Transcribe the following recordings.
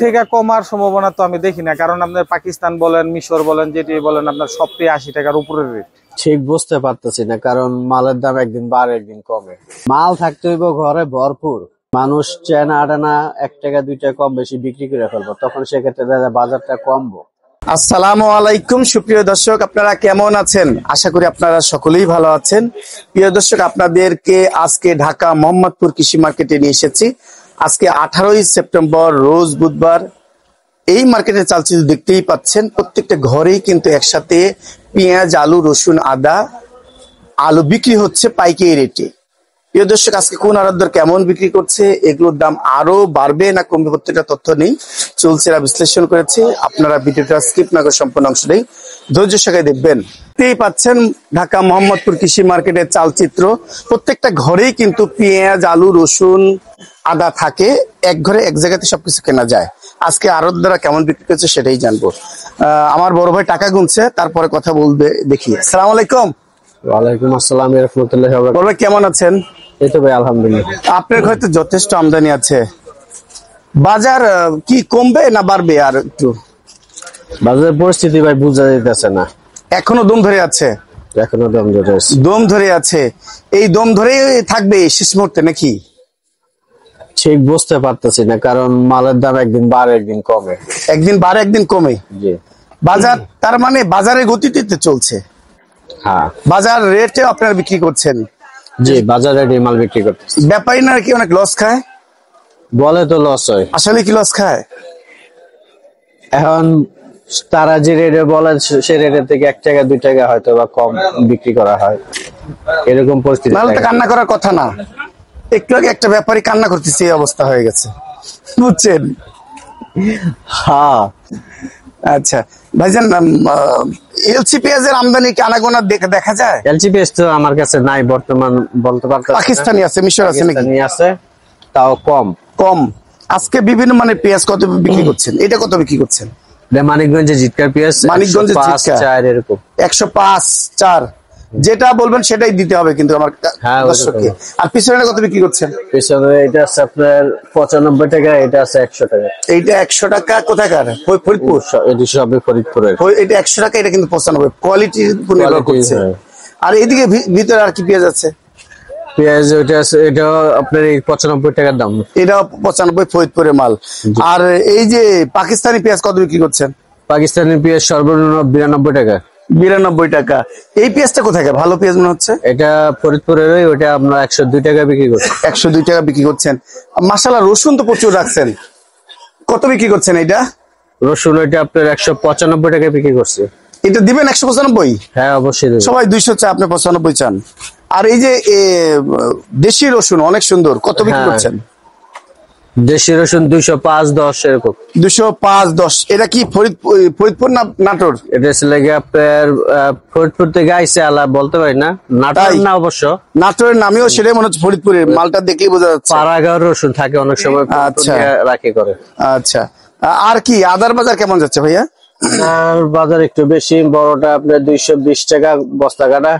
থেকে কমার সম্ভাবনা তো আমি দেখি না, কারণ আপনার পাকিস্তান বলেন, মিশর বলেন, যেটি বলেন, আপনার সবটাই 80 টাকার উপরের রেট। ঠিক বুঝতে পারতেছি না, কারণ মালের দাম একদিন বাড়ে একদিন কমে। মাল থাকতে হইব ঘরে ভরপুর, মানুষ চেনা আটানা 1 টাকা 2 টাকা কম বেশি বিক্রি করে ফেলবো, তখন সেক্ষেত্রে বাজারটা কমবো। আসসালামু আলাইকুম সুপ্রিয় দর্শক, আপনারা কেমন আছেন? আশা করি আপনারা সকলেই ভালো আছেন। প্রিয় দর্শক, আপনাদেরকে আজকে ঢাকা মোহাম্মদপুর কৃষি মার্কেটে নিয়ে এসেছি। আজকে 18ই সেপ্টেম্বর, রোজ বুধবার। এই মার্কেটের চালচিত্র দেখতেই পাচ্ছেন, প্রত্যেকটা ঘরেই কিন্তু একসাথে পেঁয়াজ, আলু, রসুন, আদা, আলু বিক্রি হচ্ছে পাইকারি রেটে। প্রিয় দর্শক, আজকে কোন আড়ত দর কেমন বিক্রি করছে, এগুলোর দাম আরো বাড়বে না কমবে, প্রত্যেকটা তথ্য নেই চলছে, বিশ্লেষণ করেছে। আপনারা ভিডিওটা স্কিপ না করে সম্পূর্ণ অংশ নেই ধৈর্য সহকারে দেখবেন। দেখতেই পাচ্ছেন ঢাকা মোহাম্মদপুর কৃষি মার্কেটের চালচিত্র। প্রত্যেকটা ঘরেই কিন্তু পেঁয়াজ, আলু, রসুন, আদা থাকে। এক ঘরে এক জায়গাতে সবকিছু কেনা যায়। আজকে আড়ত দ্বারা কেমন বিক্রি করছে সেটাই জানবো। আমার বড় ভাই টাকা গুনছে, তারপরে কথা বলবে। দেখি। আসসালামু আলাইকুম। ওয়ালাইকুম আসসালাম রাহমাতুল্লাহি ওয়া বারাকাতুহু। বড় ভাই কেমন আছেন? এই তো ভাই আলহামদুলিল্লাহ। আপনার ঘরে তো যথেষ্ট আমদানি আছে, বাজার কি কমবে না বাড়বে? আর একটু বাজারের পরিস্থিতি ভাই বোঝা যাইতেছে না, এখনো দম ধরে আছে। এখনো দাম ধরে আছে। দম ধরে আছে, এই দম ধরে থাকবে শেষ মুহূর্তে নাকি? ঠিক বুঝতে পারতেছি না, কারণ মালের দাম একদিন বাড়ে একদিন কমে। একদিন বাড়ে একদিন কমে। জি। বাজার তার মানে বাজারের গতিতে চলছে। হ্যাঁ, বাজার রেটে আপনারা বিক্রি করছেন। জি, বাজারে মাল বিক্রি করতেছে। ব্যাপারী না কি অনেক লস খায়? বলে তো লস হয়। আসলে কি লস খায়? এখন তারা যে রেটে বলে সে রেটের থেকে 1 টাকা 2 টাকা হয়তো বা কম বিক্রি করা হয়, এরকম পরিস্থিতি। নাহলে তো কান্না করার কথা না। একটু আগে একটা ব্যাপারী কান্না করতেছে, এই অবস্থা হয়ে গেছে, বুঝছেন? হ্যাঁ। আচ্ছা ভাইজান, এলসি পেঁয়াজের আমদানি কি আনাগোনা দেখা যায়? এলসিপিএস তো আমার কাছে নাই বর্তমান, বলতে পারতেছি না। পাকিস্তানি আছে, মিশর আছে নাকি? পাকিস্তানি আছে, তাও কম। কম। আজকে বিভিন্ন মানের পেঁয়াজ কত বিক্রি করছেন? এটা কত বিক্রি করছেন? মানিকগঞ্জে জিটকার পেঁয়াজ, মানিকগঞ্জে 105 জিটকা 4 এরকম। 105 4, যেটা বলবেন সেটাই দিতে হবে কিন্তু আমার হ্যাঁ, দর্শককে। আর পিছনে কত বিক্রি করছেন? পিছনে এটা আছে আপনার 95 টাকা, এটা আছে 100 টাকা। এইটা 100 টাকা। কোথাকার? ফরিদপুর। এটি সবই ফরিদপুরের। এটা 100 টাকা, এটা কিন্তু 95। কোয়ালিটির উপর নির্ভর করছে। আর এইদিকে ভিতরে আর কি পেঁয়াজ আছে? পেঁয়াজ ওইটা আছে, এটা আপনার 95 টাকার দাম। এটা 95 ফরিদপুরের মাল। আর এই যে পাকিস্তানি পেঁয়াজ কত বিক্রি করছেন? পাকিস্তানি পেঁয়াজ সর্বনিম্ন 92 টাকা। 92 টাকা। এই পেঁয়াজটা কোথায়? ভালো পেঁয়াজ মনে হচ্ছে। এটা ফরিদপুরের, ওটা আপনার 102 টাকা বিক্রি করছে। 102 টাকা বিক্রি করছেন। মাশাআল্লাহ, রসুন তো প্রচুর রাখছেন। কত বিক্রি করছেন এটা? রসুন ওইটা আপনার 195 টাকা বিক্রি করছে। এটা দিবেন 195? হ্যাঁ, অবশ্যই দেব। সবাই 200 চায়, আপনি 95 চান। আর এই যে দেশি রসুন অনেক সুন্দর, কত বিক্রি করছেন? দেশি রসুন 205 10 এরকম। 205 10। এটা কি ফরিদপুর না নাটোর? এটা লাগে আপনার ফরিদপুর থেকে আইসে, আলা বলতে পারি না, নাটোর না অবশ্য। নাটোরের নামেও সেটাই মনে হচ্ছে, ফরিদপুরের মালটা দেখলেই বোঝা যাচ্ছে। পাড়াগাঁও রসুন থাকে অনেক সময়। আচ্ছা, রাখি করে। আচ্ছা। আর কি আদার বাজার কেমন যাচ্ছে ভাইয়া? আর বাজার একটু বেশি, বড়টা আপনার 220 টাকা বস্তা কাটা,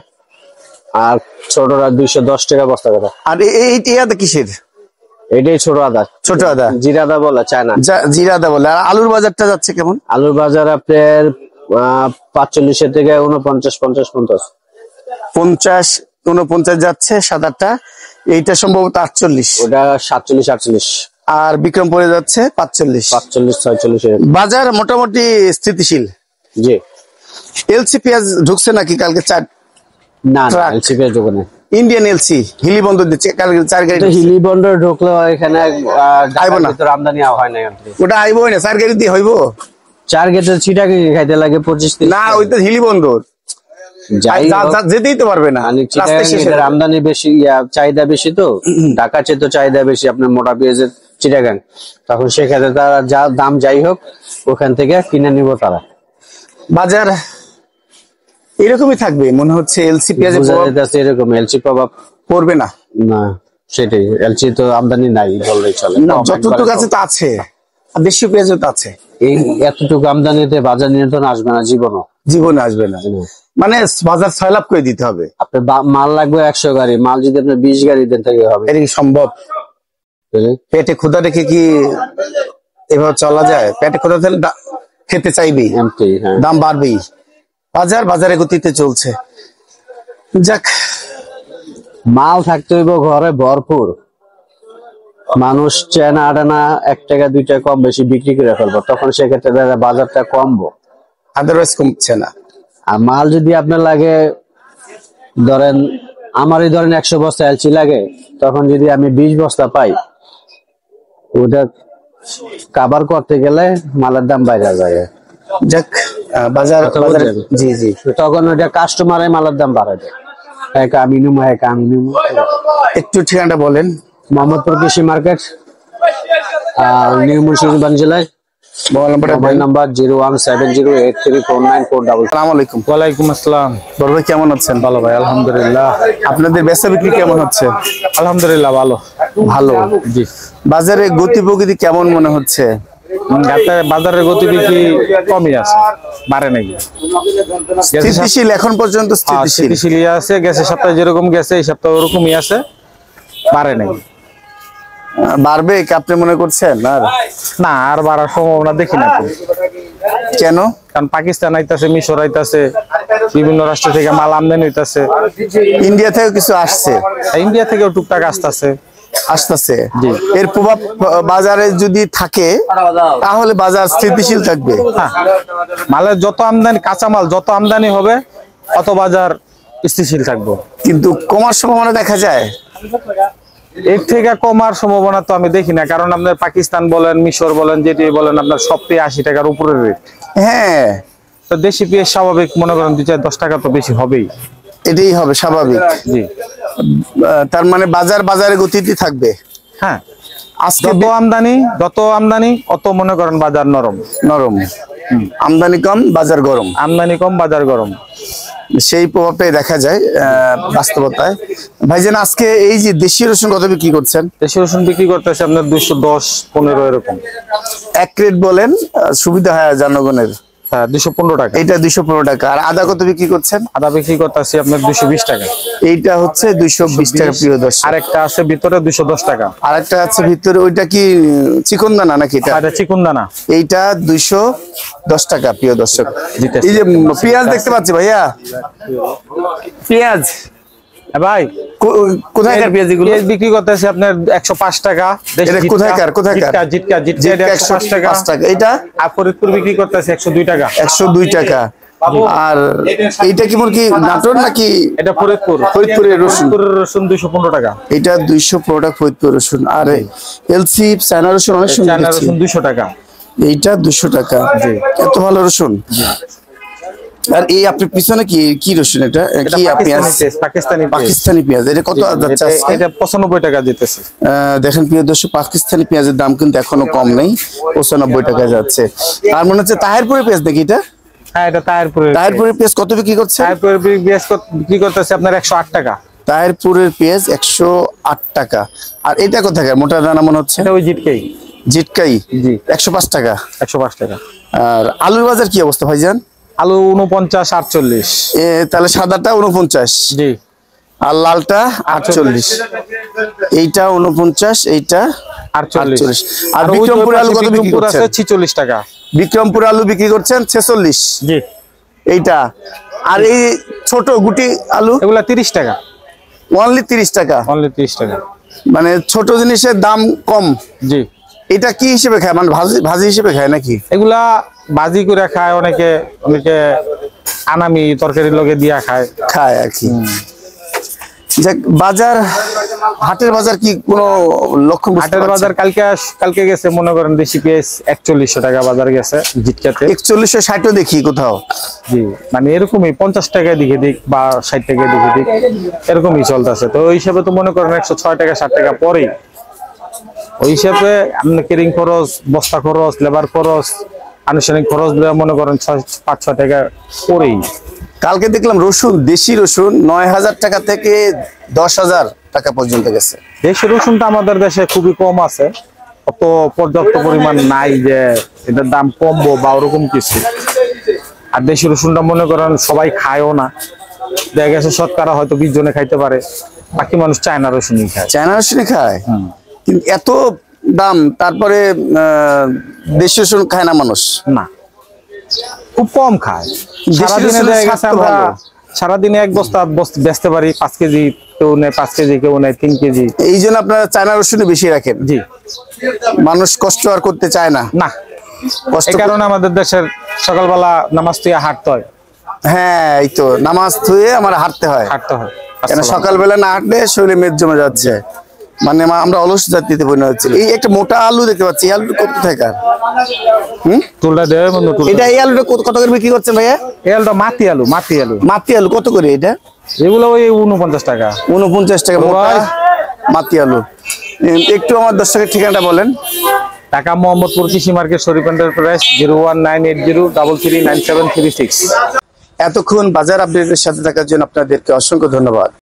আর ছোটরা 210 টাকা বস্তা কাটা। আর এই আদা কিসের? এটাই ছোট আদা। ছোট আদা, জিরা আদা বলে, চায় না। জিরা আদা বলে। আর আলুর বাজারটা যাচ্ছে কেমন? আলুর বাজার আপনার 45 থেকে 49 50 50। 50 49 যাচ্ছে সাদাটা। এইটা সম্ভবত 48। ওটা 47 48। আর বিক্রমপুরে যাচ্ছে 45 45 46। বাজার মোটামুটি স্থিতিশীল। জি। এলসি পেঁয়াজ ঢুকছে নাকি কালকে? না, এলসি পেঁয়াজ ঢোকে। ইন্ডিয়ান এলসি হিলি বন্দর দিচ্ছে কালকে 4 গাড়ি। হিলি বন্দর ঢুকলো এখানে ভিতরে আমদানি হয় না। ওটা আইবই না, 4 গাড়ি দিয়ে হইব। 4 গেটের চিটাকে খাইতে লাগে 25 না, ওই তো হিলি বন্দর যেতেই তো পারবে না। আমদানি বেশি, চাহিদা বেশি, তো ঢাকার চেয়ে তো চাহিদা বেশি আপনার মোটা পেঁয়াজের চিটাগাং। তখন সেক্ষেত্রে তারা যা দাম যাই হোক ওখান থেকে কিনে নিব তারা। বাজার এরকমই থাকবে মনে হচ্ছে। এলসি পেঁয়াজের এরকম এলসি প্রভাব পড়বে না। না, সেটাই। এলসি তো আমদানি নাই বললেই চলে। যতটুকু আছে তা আছে, আর দেশীয় পেঁয়াজও তো আছে। এই এতটুকু আমদানিতে বাজার নিয়ন্ত্রণ আসবে না, জীবনে আসবে না। মানে বাজার সয়লাভ করে দিতে হবে। আপনার মাল লাগবে 100 গাড়ি, মাল যদি আপনার 20 গাড়ি দেন তাহলে হবে? এটা কি সম্ভব? পেটে ক্ষুধা রেখে কি এভাবে চলা যায়? পেটে কোথাও তাহলে খেতে চাইবেই, এমটি, হ্যাঁ। দাম বাড়বেই। বাজারে গতিতে চলছে। যাক, মাল থাকতে হইব ঘরে ভরপুর, মানুষ চেনা আটানা 1 টাকা 2 টাকা কম বেশি বিক্রি করে ফেলবো, তখন সেক্ষেত্রে দেখা বাজারটা কমবো। আদারওয়াইজ কমছে না। আর মাল যদি আপনার লাগে, ধরেন আমারই ধরেন 100 বস্তা এলচি লাগে, তখন যদি আমি 20 বস্তা পাই, ওটা কাভার করতে গেলে মালের দাম বাইরে যায়। যাক, বাজারে জি জি, তখন ওটা কাস্টমারে মালের দাম বাড়ায় দেয়। আমি নিবো। একটু ঠিকানাটা বলেন। মোহাম্মদপুর কৃষি মার্কেট, নিউ মুন্সিগঞ্জ জেলায়। Mobile number 017083494. আসসালামু আলাইকুম। ওয়ালাইকুম আসসালাম। বড় ভাই কেমন আছেন? ভালো ভাই, আলহামদুলিল্লাহ। আপনাদের বেচা বিক্রি কেমন হচ্ছে? আলহামদুলিল্লাহ ভালো। ভালো। জি। বাজারে গতি প্রকৃতি কেমন মনে হচ্ছে? বাজারের গতিবিধি কমই আছে, বাড়ে নাকি। স্থিতিশীল এখন পর্যন্ত, স্থিতিশীল আছে। গেছে সপ্তাহে যেরকম গেছে এই সপ্তাহে ওরকমই আছে, বাড়ে নাকি। বাড়বে কি আপনি মনে করছেন? আর না, আর বাড়ার সম্ভাবনা দেখি না। কেন? কারণ পাকিস্তান আইতাছে, মিশর আইতাছে, বিভিন্ন রাষ্ট্র থেকে মাল আমদানি হইতাছে। ইন্ডিয়া থেকে কিছু আসছে, ইন্ডিয়া থেকেও টুকটাক আসতেছে। এর প্রভাব বাজারে যদি থাকে তাহলে বাজার স্থিতিশীল থাকবে। হ্যাঁ, মালের যত আমদানি, কাঁচামাল যত আমদানি হবে অত বাজার স্থিতিশীল থাকবে। কিন্তু কমার সম্ভাবনা দেখা যায়? এর থেকে কমার সম্ভাবনা তো আমি দেখি না, কারণ আপনার পাকিস্তান বলেন, মিশর বলেন, যেটি বলেন, আপনার সবটাই 80 টাকার উপরের রেট। হ্যাঁ, তো দেশি পেঁয়াজ স্বাভাবিক মনে করেন 2-10 টাকা তো বেশি হবেই। এটাই হবে স্বাভাবিক। জি। তার মানে বাজারে গতিতে থাকবে। হ্যাঁ, আজকে যত আমদানি অত মনে করেন বাজার নরম। আমদানি কম, বাজার গরম। আমদানি কম, বাজার গরম, সেই প্রভাবটাই দেখা যায় বাস্তবতায়। ভাইজান, আজকে এই যে দেশীয় রসুন কত বিক্রি করছেন? দেশি রসুন বিক্রি করতেছে আপনার 210-15 এরকম। এক রেট বলেন, সুবিধা হয় জনগণের। হ্যাঁ, 215 টাকা। এটা 215 টাকা। আর আদা কত বিক্রি করছেন? আদা বিক্রি করতেছি আপনার 220 টাকা। এইটা হচ্ছে 220 টাকা। প্রিয় দর্শক, আরেকটা আছে ভিতরে 210 টাকা। আরেকটা আছে ভিতরে, ওইটা কি চিকন দানা নাকি? এটা চিকুন দানা। এইটা 210 টাকা। প্রিয় দর্শক, এই যে পেঁয়াজ দেখতে পাচ্ছি ভাইয়া, পেঁয়াজ ভাই কোথায়কার পেঁয়াজ? এগুলো বিক্রি করতেছে আপনার 105 টাকা। কোথায়কার? জিটকা 105 টাকা। এটা আর ফরিদপুর বিক্রি করতেছে 102 টাকা। 102 টাকা। আর এইটা কি নাটোর নাকি? এটা ফরিদপুরের রসুন। 215 টাকা। এটা 215 টাকা ফরিদপুর রসুন। আর এলসি চায়না রসুন অনেক সুন্দর। চায়না রসুন 200 টাকা। এইটা 200 টাকা। এত ভালো রসুন। আর এই আপনার পিছনে কি রসুন? এটা কি পেঁয়াজ? পাকিস্তানি পেঁয়াজ। এটা কত যাচ্ছে? এটা 95 টাকা দিতেছে। দেখেন প্রিয় দর্শক, পাকিস্তানি পেঁয়াজের দাম কিন্তু এখনো কম নেই, 95 টাকা যাচ্ছে। আর মনে হচ্ছে তাহিরপুরের পেঁয়াজ দেখি এটা। হ্যাঁ, এটা তাহিরপুরের পেঁয়াজ কত বিক্রি করছে? তাহিরপুরের পেঁয়াজ বিক্রি করতেছে আপনার 108 টাকা। তাহিরপুরের পেঁয়াজ 108 টাকা। আর এটা কোথাকার? মোটা দানা মনে হচ্ছে। এটা ওই জিটকাই। জি, 105 টাকা। 105 টাকা। আর আলুর বাজার কি অবস্থা ভাইজান? আলু 49-48। তাহলে সাদাটা 49। জি। আর লালটা 48। এইটা 49, এইটা 48। আর বিক্রমপুর আলু কত বিক্রি করছেন? 46 টাকা। বিক্রমপুর আলু বিক্রি করছেন 46। জি। এইটা। আর এই ছোট গুটি আলু এগুলা 30 টাকা। অনলি 30 টাকা। অনলি 30 টাকা। মানে ছোট জিনিসের দাম কম। জি। এটা কি হিসেবে খায়? মানে ভাজি হিসেবে খায় নাকি? এগুলা ভাজি করে খায়, অনেকে আনামি তরকারির লগে দিয়া খায় আর কি। বাজার, হাটের বাজার কি কোনো লক্ষণ? হাটের বাজার কালকে গেছে মনে করেন দেশি পেঁয়াজ 4100 টাকা বাজার গেছে জিটকাতে। 4160 দেখি কোথাও। জি, মানে এরকমই 50 টাকায় দিকে দিক বা 60 টাকায় দিকে দিক এরকমই চলতেছে। তো ওই হিসাবে তো মনে করেন 106 টাকা 60 টাকা পরেই। ওই হিসাবে আপনি কেরিং খরচ, বস্তা খরচ, লেবার খরচ, আনুষ্ঠানিক খরচ মনে করেন 5-6 টাকা পরেই। কালকে দেখলাম রসুন, দেশি রসুন 9000 টাকা থেকে 10,000 টাকা পর্যন্ত গেছে। দেশি রসুনটা আমাদের দেশে খুবই কম আছে, অত পর্যাপ্ত পরিমাণ নাই যে এটার দাম কমবো বা ওরকম কিছু। আর দেশি রসুনটা মনে করেন সবাই খায়ও না, দেখা গেছে শতকরা হয়তো 20 জনে খাইতে পারে, বাকি মানুষ চায়না রসুনই খায়। চায়না রসুনই খায়। কিন্তু এত দাম, তারপরে দেশি রসুন খায় না মানুষ। না, খুব কম খায়। দেশি সারাদিনে রসুনের দেখা স্বাদ গেছে তো আমরা ভালো। সারাদিনে এক বস্তা বেচতে পারি 5 কেজি, কেউ নেয় 5 কেজি, কেউ নেয় 3 কেজি। এই জন্য আপনারা চায়না রসুনই বেশি রাখেন। জি, মানুষ কষ্ট আর করতে চায় না। না, কষ্ট এই কারণে আমাদের দেশের সকালবেলা নামাজ তুই হাঁটতে হয়, হ্যাঁ, এই তো নামাজ ধুয়ে আমার হাঁটতে হয়। হাঁটতে হয়। কেন সকালবেলা না হাঁটলে শরীরে মেদ জমে যাচ্ছে, মানে আমরা অলস জাতিতে পরিণত হচ্ছে। এই একটা মোটা আলু দেখতে পাচ্ছি, এই আলুটা কত টাকা? তুলটা দেবে বন্ধু, তুলটা। এটা এই আলুটা কত করে বিক্রি করছেন ভাইয়া? এই আলুটা মাটি আলু, মাটি আলু। মাটি আলু কত করে এটা? এগুলো ওই 49 টাকা। 49 টাকা মোটা ভাই। মাটি আলু। একটু আমার দর্শকের ঠিকানাটা বলেন। ঢাকা মোহাম্মদপুর কৃষি মার্কেট, শরীফ এন্টারপ্রাইজ, 01980339736। এতক্ষণ বাজার আপডেটের সাথে থাকার জন্য আপনাদেরকে অসংখ্য ধন্যবাদ।